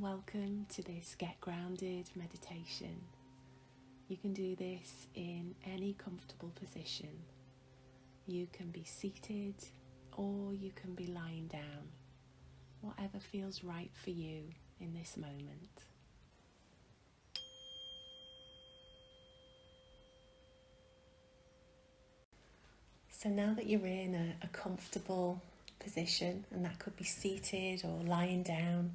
Welcome to this Get Grounded meditation. You can do this in any comfortable position. You can be seated or you can be lying down, whatever feels right for you in this moment. So now that you're in a comfortable position, and that could be seated or lying down,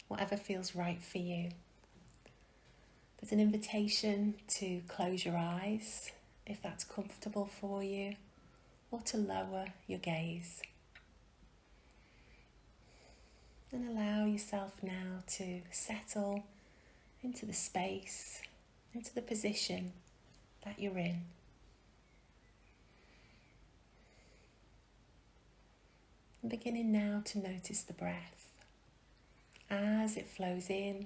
whatever feels right for you, there's an invitation to close your eyes if that's comfortable for you, or to lower your gaze. And allow yourself now to settle into the space, into the position that you're in. And beginning now to notice the breath as it flows in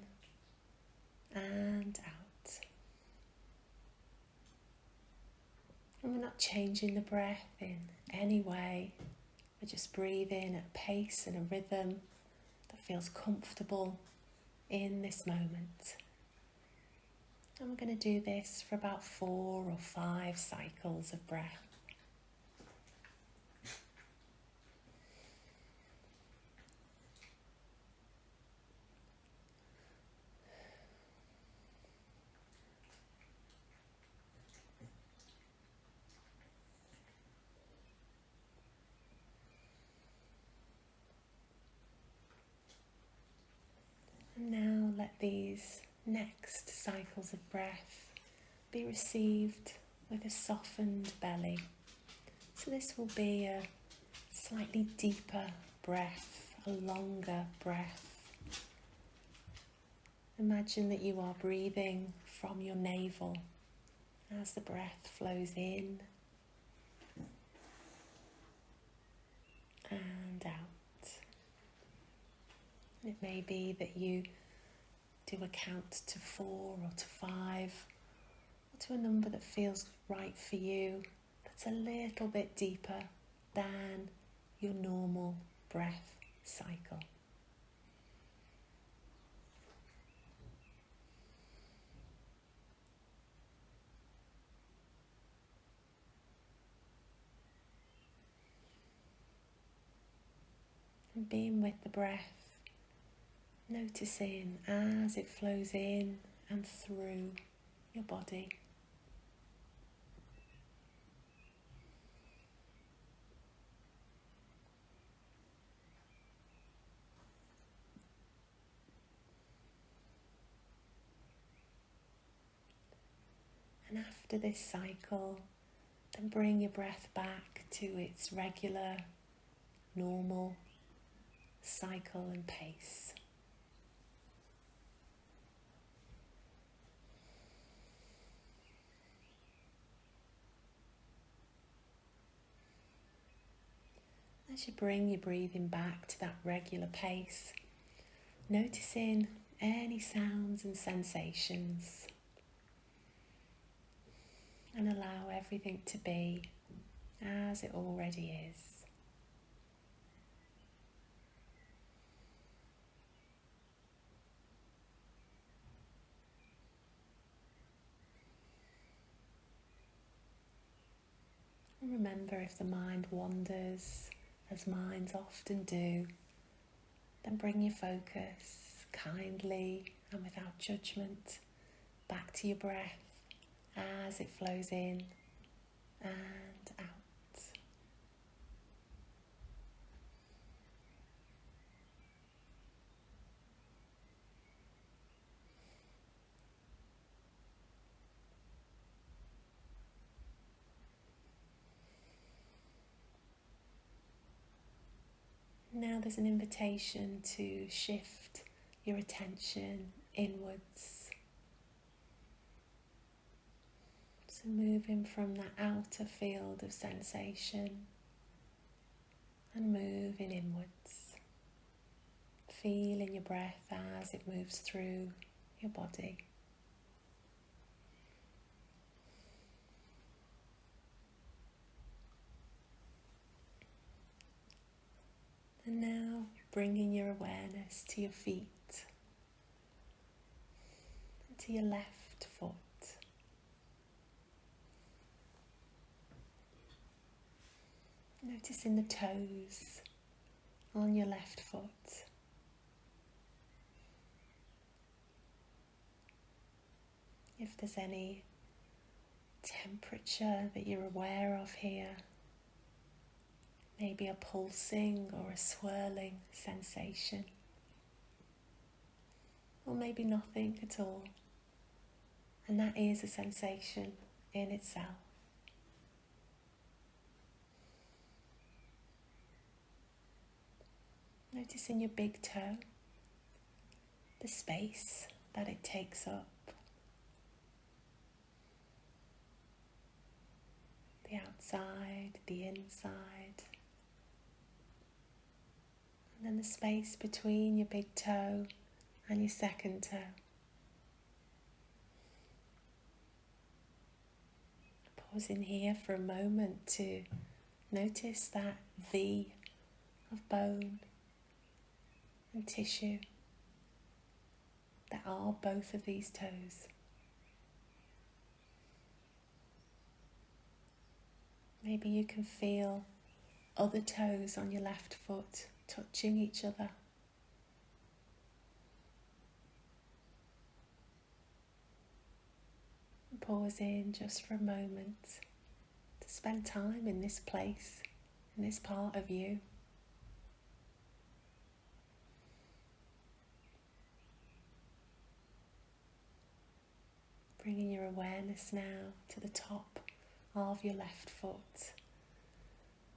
and out. And we're not changing the breath in any way. We're just breathing at a pace and a rhythm that feels comfortable in this moment. And we're going to do this for about 4 or 5 cycles of breath. And now let these next cycles of breath be received with a softened belly. So this will be a slightly deeper breath, a longer breath. Imagine that you are breathing from your navel as the breath flows in and out. It may be that you do a count to 4 or to 5, or to a number that feels right for you, that's a little bit deeper than your normal breath cycle. And being with the breath, noticing as it flows in and through your body. And after this cycle, then bring your breath back to its regular, normal cycle and pace. As you bring your breathing back to that regular pace, noticing any sounds and sensations, and allow everything to be as it already is. And remember, if the mind wanders, as minds often do, then bring your focus kindly and without judgment back to your breath as it flows in and out. Now there's an invitation to shift your attention inwards. So moving from that outer field of sensation and moving inwards. Feeling your breath as it moves through your body. And now bringing your awareness to your feet. to your left foot. Noticing the toes on your left foot. If there's any temperature that you're aware of here, maybe a pulsing or a swirling sensation, or maybe nothing at all, and that is a sensation in itself. Noticing your big toe, the space that it takes up, the outside, the inside, and then the space between your big toe and your second toe. Pause in here for a moment to notice that V of bone and tissue that are both of these toes. Maybe you can feel other toes on your left foot touching each other. And pause in just for a moment to spend time in this place, in this part of you. Bringing your awareness now to the top of your left foot,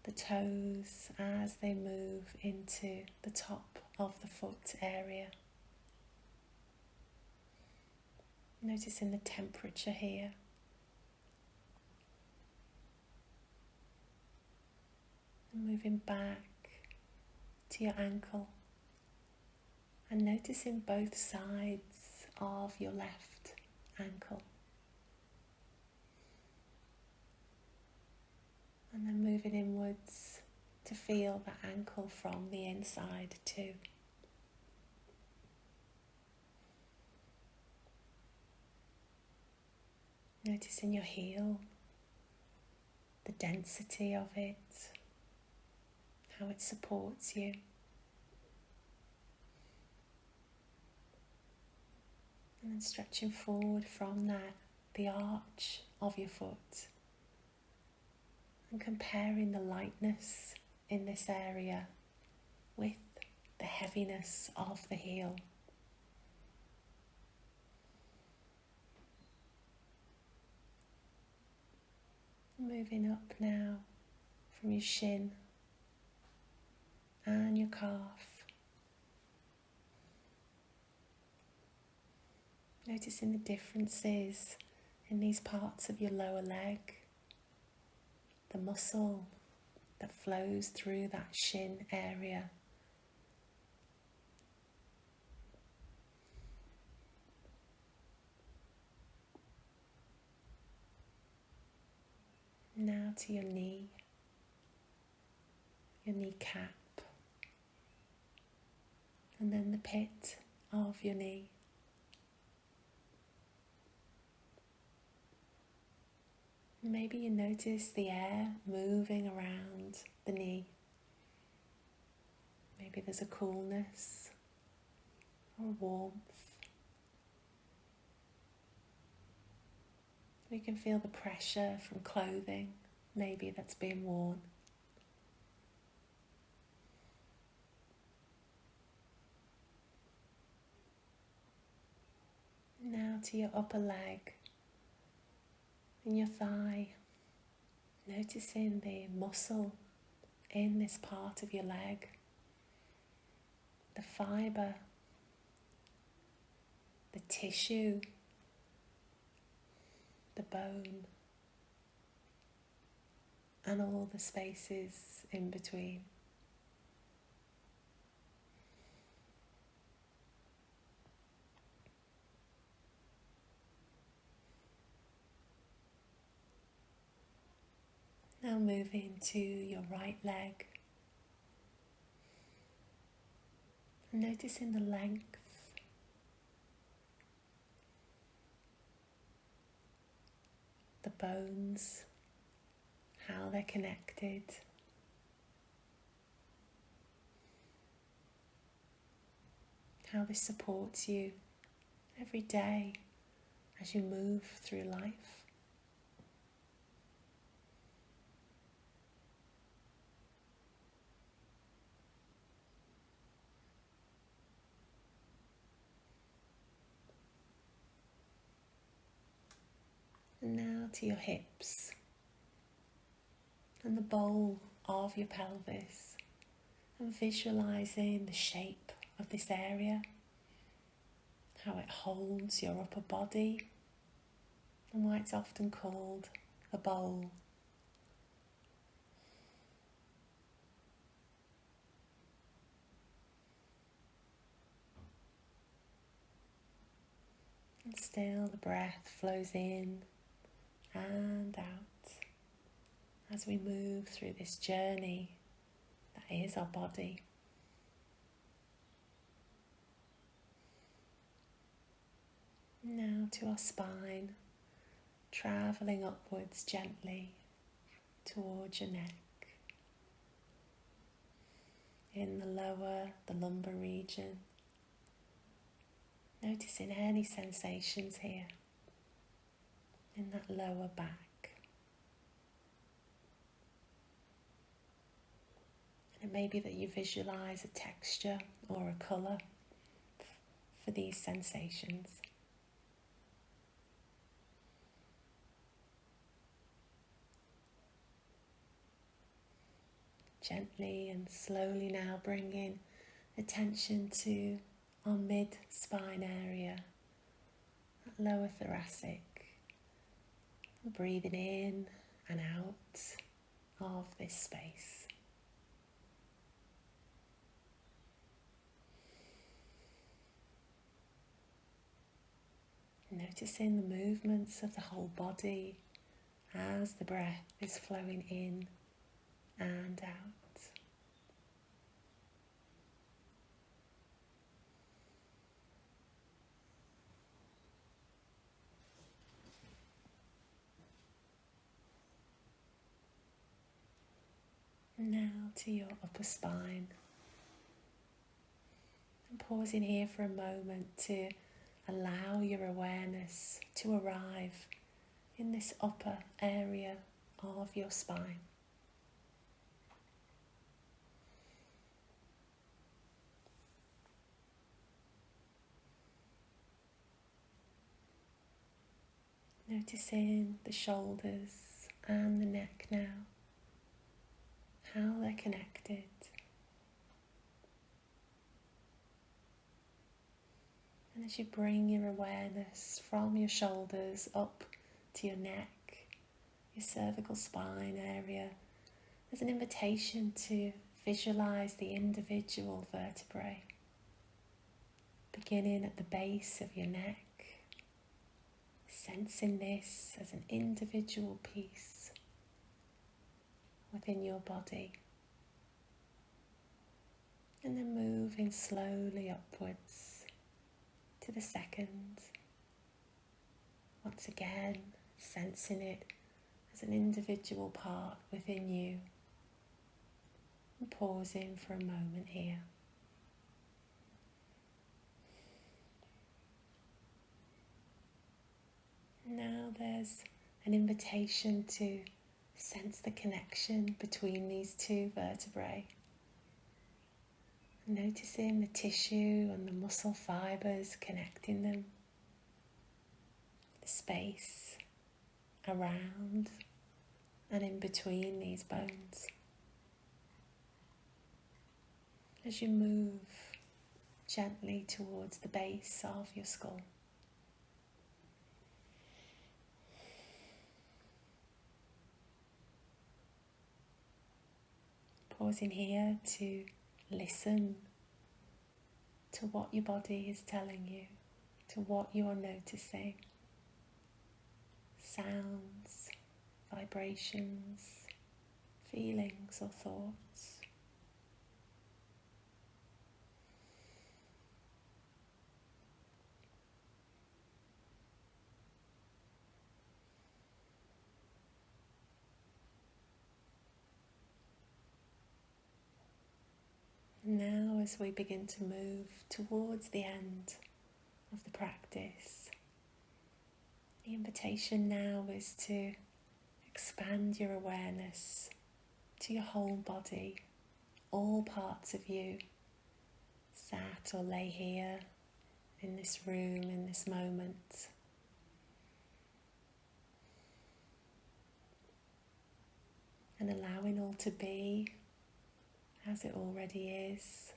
the toes as they move into the top of the foot area. Noticing the temperature here. And moving back to your ankle and noticing both sides of your left ankle, and then moving inwards to feel that ankle from the inside too. Noticing your heel, the density of it, how it supports you. And then stretching forward from that, the arch of your foot, and comparing the lightness in this area with the heaviness of the heel. Moving up now from your shin and your calf. Noticing the differences in these parts of your lower leg, the muscle that flows through that shin area. Now to your knee, your kneecap, and then the pit of your knee. Maybe you notice the air moving around the knee. Maybe there's a coolness or warmth. We can feel the pressure from clothing, maybe that's being worn. Now to your upper leg and your thigh, noticing the muscle in this part of your leg, the fibre, the tissue, the bone, and all the spaces in between. Now moving to your right leg, noticing the length the bones, how they're connected. How this supports you every day as you move through life. And now to your hips and the bowl of your pelvis, and visualizing the shape of this area, how it holds your upper body, and why it's often called a bowl. And still the breath flows in and out as we move through this journey that is our body. Now to our spine, travelling upwards gently towards your neck. In the lower, the lumbar region. Noticing any sensations here in that lower back. And it may be that you visualise a texture or a colour for these sensations. Gently and slowly now bringing attention to our mid-spine area, that lower thoracic. Breathing in and out of this space. Noticing the movements of the whole body as the breath is flowing in and out. Now to your upper spine. And pausing here for a moment to allow your awareness to arrive in this upper area of your spine. Noticing the shoulders and the neck now, how they're connected. And as you bring your awareness from your shoulders up to your neck, your cervical spine area, there's an invitation to visualize the individual vertebrae, beginning at the base of your neck, sensing this as an individual piece within your body, and then moving slowly upwards to the second, once again sensing it as an individual part within you, and pausing for a moment here. Now there's an invitation to sense the connection between these two vertebrae. Noticing the tissue and the muscle fibres connecting them, the space around and in between these bones. As you move gently towards the base of your skull. Pausing here to listen to what your body is telling you, to what you are noticing. Sounds, vibrations, feelings or thoughts. as we begin to move towards the end of the practice, the invitation now is to expand your awareness to your whole body, all parts of you, sat or lay here in this room, in this moment. And allowing all to be as it already is.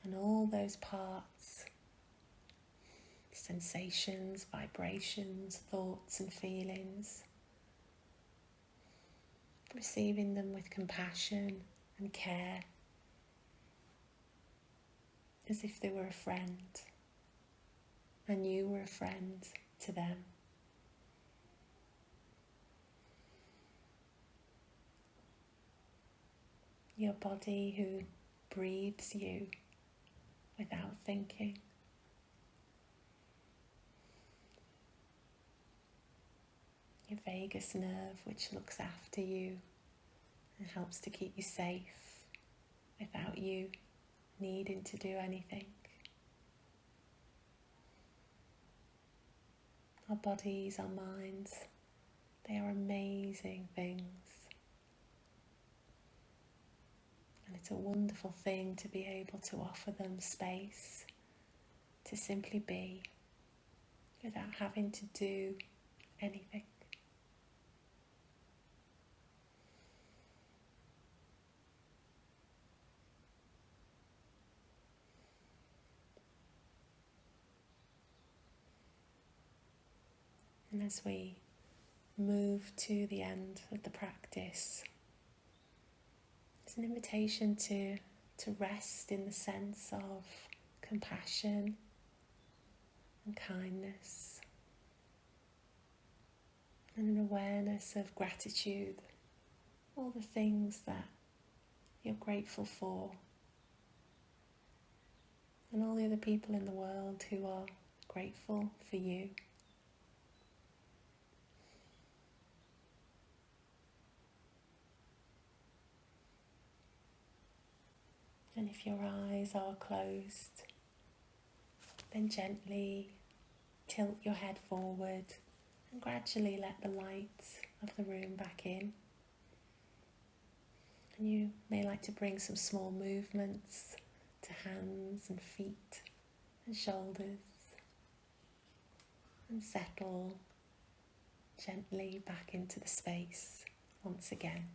And all those parts, sensations, vibrations, thoughts and feelings, receiving them with compassion and care, as if they were a friend and you were a friend to them. Your body who breathes you without thinking. Your vagus nerve, which looks after you and helps to keep you safe without you needing to do anything. Our bodies, our minds, they are amazing things. And it's a wonderful thing to be able to offer them space to simply be without having to do anything. And as we move to the end of the practice, it's an invitation to rest in the sense of compassion and kindness, and an awareness of gratitude, all the things that you're grateful for, and all the other people in the world who are grateful for you. And if your eyes are closed, then gently tilt your head forward and gradually let the light of the room back in. And you may like to bring some small movements to hands and feet and shoulders, and settle gently back into the space once again.